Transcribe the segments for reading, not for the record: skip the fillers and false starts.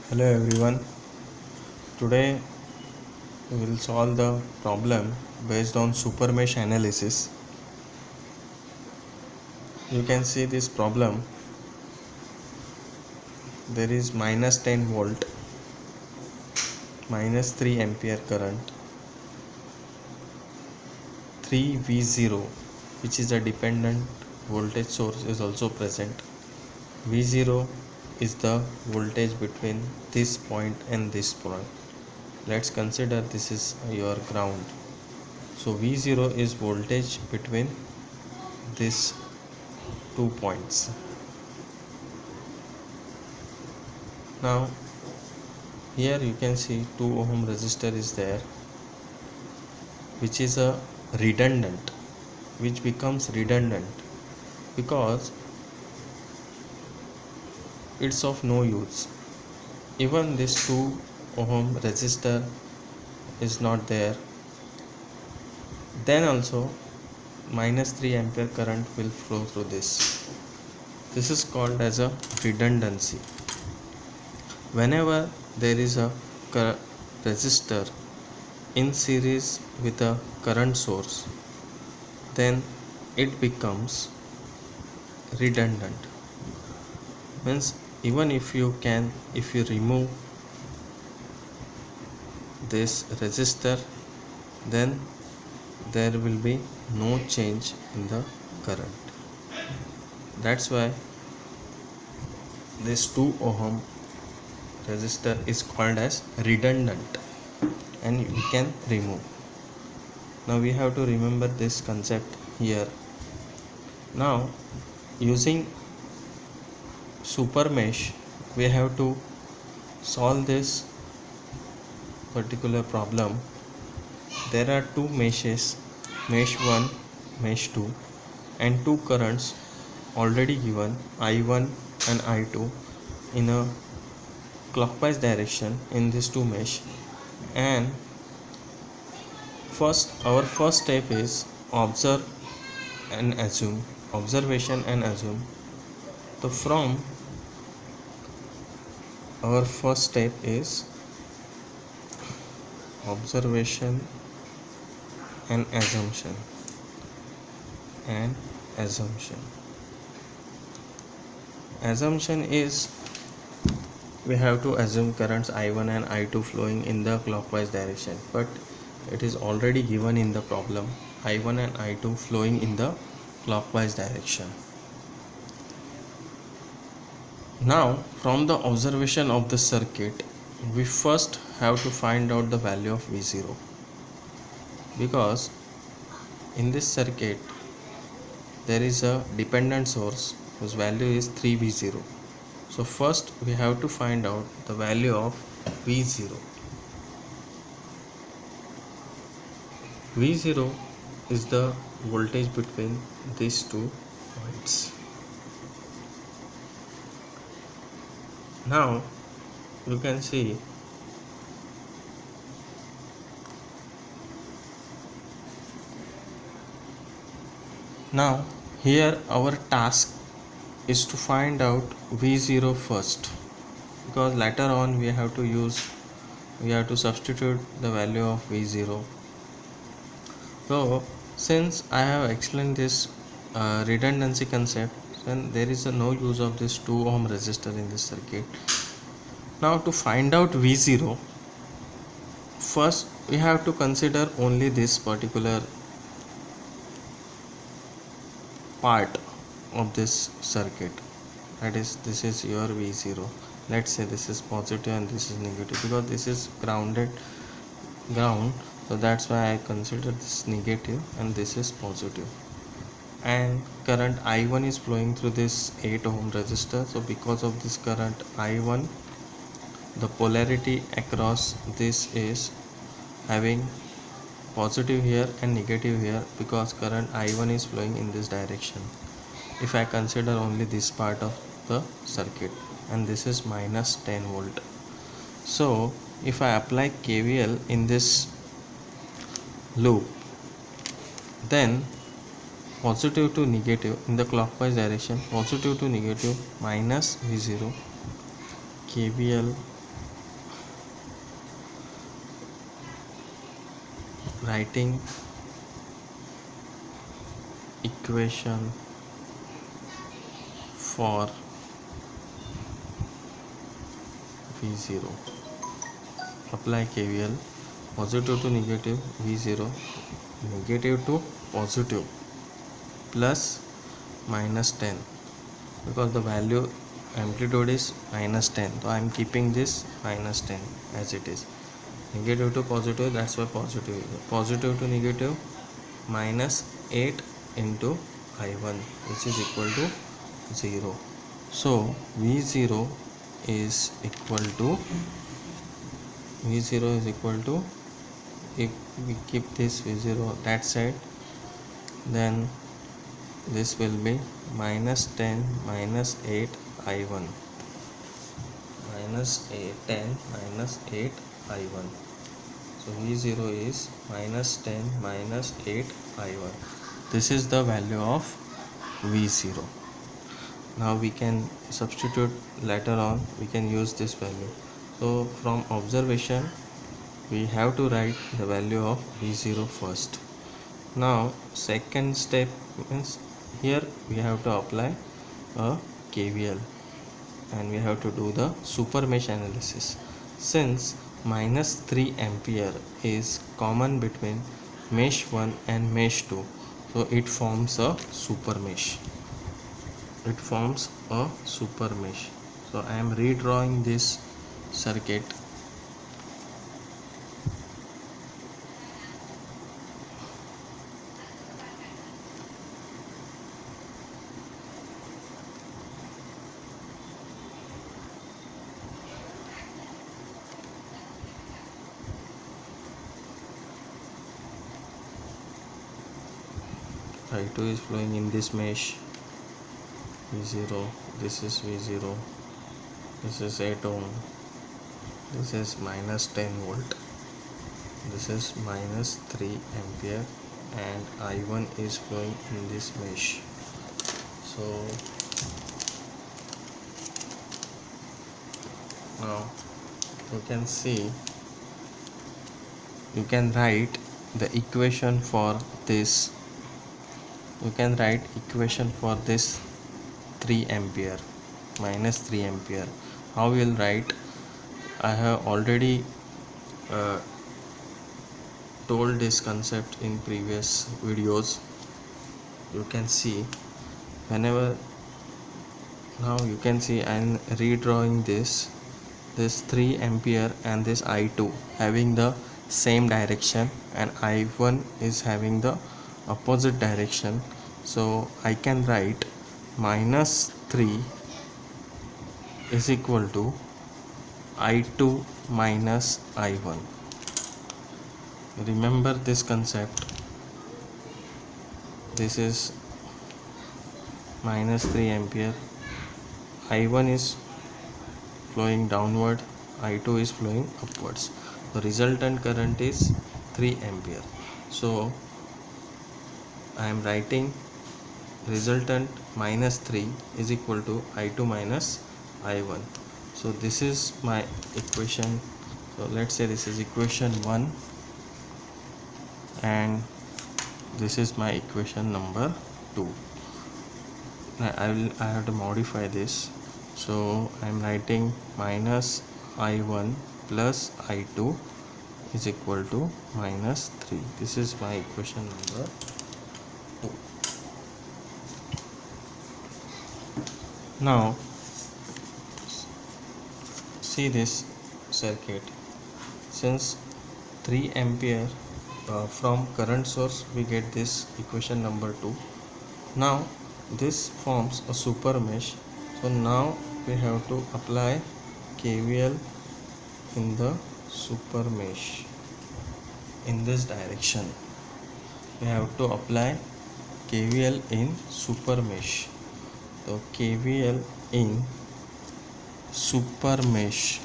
Hello everyone. Today we will solve the problem based on Supermesh analysis. You can see this problem. There is minus 10 volt, minus 3 ampere current, 3 V0 which is a dependent voltage source is also present. V0 is the voltage between this point and this point. Let's consider this is your ground. So V0 is voltage between these 2 points. Now here you can see 2 ohm resistor is there, which is a redundant, which becomes redundant because it's of no use. Even this 2 ohm resistor is not there, then also minus 3 ampere current will flow through this. This is called as a redundancy. Whenever there is a resistor in series with a current source, then it becomes redundant. Means even if you remove this resistor, then there will be no change in the current. That's why this 2 ohm resistor is called as redundant and we can remove. Now we have to remember this concept here. Now using Supermesh we have to solve this particular problem. There are two meshes, mesh 1, mesh 2, and two currents already given, I1 and I2, in a clockwise direction in these two mesh. And our first step is observation and assume. So from our first step is observation and assumption. Assumption is we have to assume currents I1 and I2 flowing in the clockwise direction, but it is already given in the problem, I1 and I2 flowing in the clockwise direction. Now from the observation of the circuit, we first have to find out the value of V0, because in this circuit there is a dependent source whose value is 3 V0. So first we have to find out the value of V0. V0 is the voltage between these 2 points. Now you can see here our task is to find out V0 first, because later on we have to substitute the value of V0. So since I have explained this redundancy concept, then there is no use of this 2 ohm resistor in this circuit. Now to find out V0, first we have to consider only this particular part of this circuit, that is, this is your V0. Let's say this is positive and this is negative, because this is ground, so that's why I consider this negative and this is positive. And current I1 is flowing through this 8 ohm resistor, so because of this current I1, the polarity across this is having positive here and negative here, because current I1 is flowing in this direction. If I consider only this part of the circuit, and this is minus 10 volt. So if I apply KVL in this loop, then positive to negative in the clockwise direction, positive to negative, minus V0, KVL writing equation for V0. Apply KVL, positive to negative, V0, negative to positive, plus minus 10, because the value amplitude is minus 10, so I am keeping this minus 10 as it is. Negative to positive, that's why positive. Positive to negative, minus 8 into I1, which is equal to 0. So V0 is equal to if we keep this V0 that side, then this will be minus 10 minus 8 I1, minus 10 minus 8 I1. So V0 is minus 10 minus 8 I1. This is the value of V0. Now we can substitute later on, we can use this value. So from observation we have to write the value of V0 first. Now second step means here we have to apply a KVL and we have to do the supermesh analysis. Since minus 3 ampere is common between mesh 1 and mesh 2, so it forms a supermesh. So I am redrawing this circuit. I2 is flowing in this mesh, V0, this is V0, this is 8 ohm, this is minus 10 volt, this is minus 3 ampere, and I1 is flowing in this mesh. So now you can see, you can write the equation for this. You can write equation for this 3 ampere, minus 3 ampere. How we will write? I have already told this concept in previous videos. You can see whenever, now you can see I am redrawing this 3 ampere and this I2 having the same direction, and I1 is having the opposite direction. So I can write minus 3 is equal to I2 minus I1. Remember this concept. This is minus 3 ampere, I1 is flowing downward, I2 is flowing upwards. The resultant current is 3 ampere. So I am writing resultant minus 3 is equal to I2 minus I1. So this is my equation. So let's say this is equation 1 and this is my equation number 2. I have to modify this. So I am writing minus I1 plus I2 is equal to minus 3. This is my equation number 2. Now see this circuit. Since 3 ampere from current source we get this equation number 2. Now this forms a super mesh. So now we have to apply KVL in the super mesh in this direction. We have to apply KVL in super mesh. So KVL in super mesh,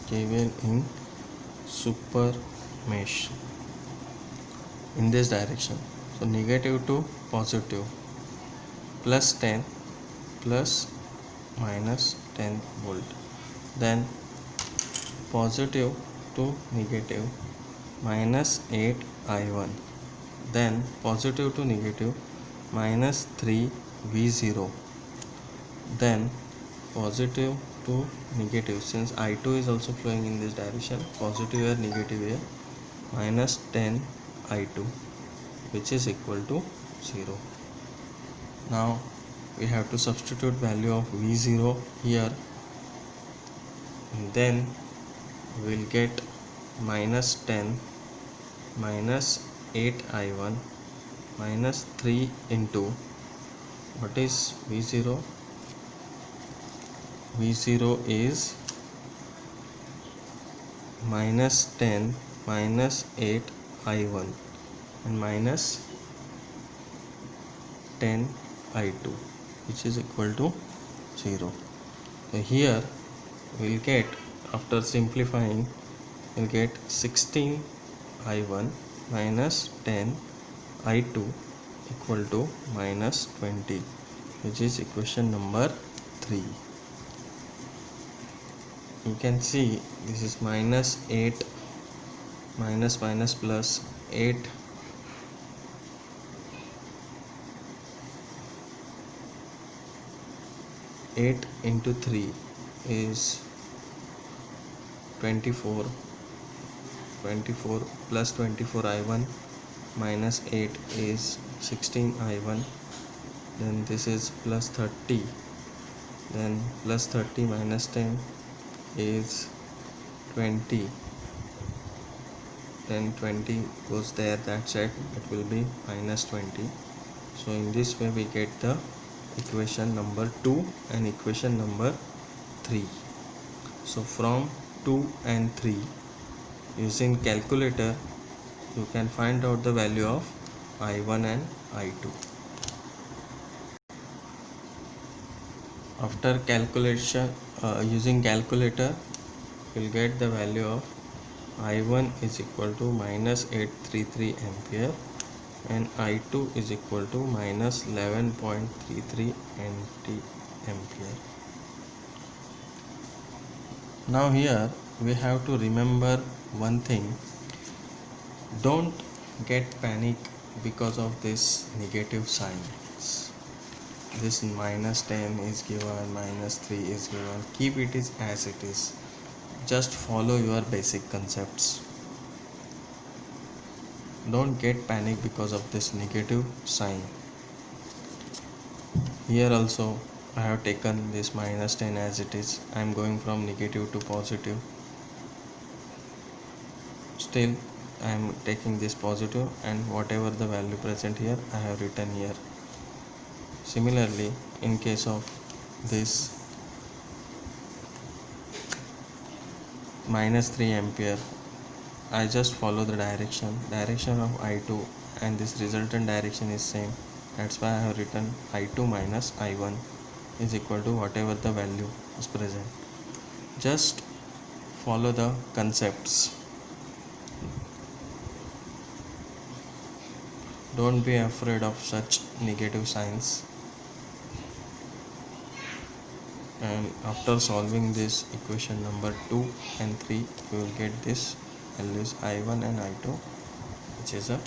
KVL in super mesh in this direction. So negative to positive, plus 10 plus minus 10 volt, then positive to negative, minus 8 I1, then positive to negative minus 3 V0, then positive to negative, since I2 is also flowing in this direction, positive here, negative here, minus 10 I2, which is equal to 0. Now we have to substitute value of V0 here, and then we'll get minus 10 minus 8 I1 minus 3 into, what is V0? V0 is minus 10 minus 8 I1 and minus 10 I2, which is equal to 0. So here we'll get, after simplifying, we'll get 16 I1 minus 10 I2 equal to minus 20, which is equation number 3. You can see this is minus 8 minus minus plus 8 into 3 is 24 plus 24 I1 minus 8 is 16 I1, then this is plus 30, then plus 30 minus 10 is 20, then 20 goes there, that's it, it will be minus 20. So in this way we get the equation number 2 and equation number 3. So from 2 and 3, using calculator you can find out the value of I1 and I2. After calculation, using calculator, you will get the value of I1 is equal to minus 833 ampere and I2 is equal to minus 11.33 ampere. Now here we have to remember one thing: don't get panic because of this negative signs. This minus 10 is given, minus 3 is given, keep it as it is. Just follow your basic concepts. Don't get panic because of this negative sign. Here also I have taken this minus 10 as it is. I am going from negative to positive. Still I am taking this positive, and whatever the value present here I have written here. Similarly, in case of this minus 3 ampere, I just follow the direction of I2, and this resultant direction is same. That's why I have written I2 minus I1 is equal to whatever the value is present. Just follow the concepts. Don't be afraid of such negative signs. And after solving this equation number 2 and 3, you will get this values I1 and I2, which is a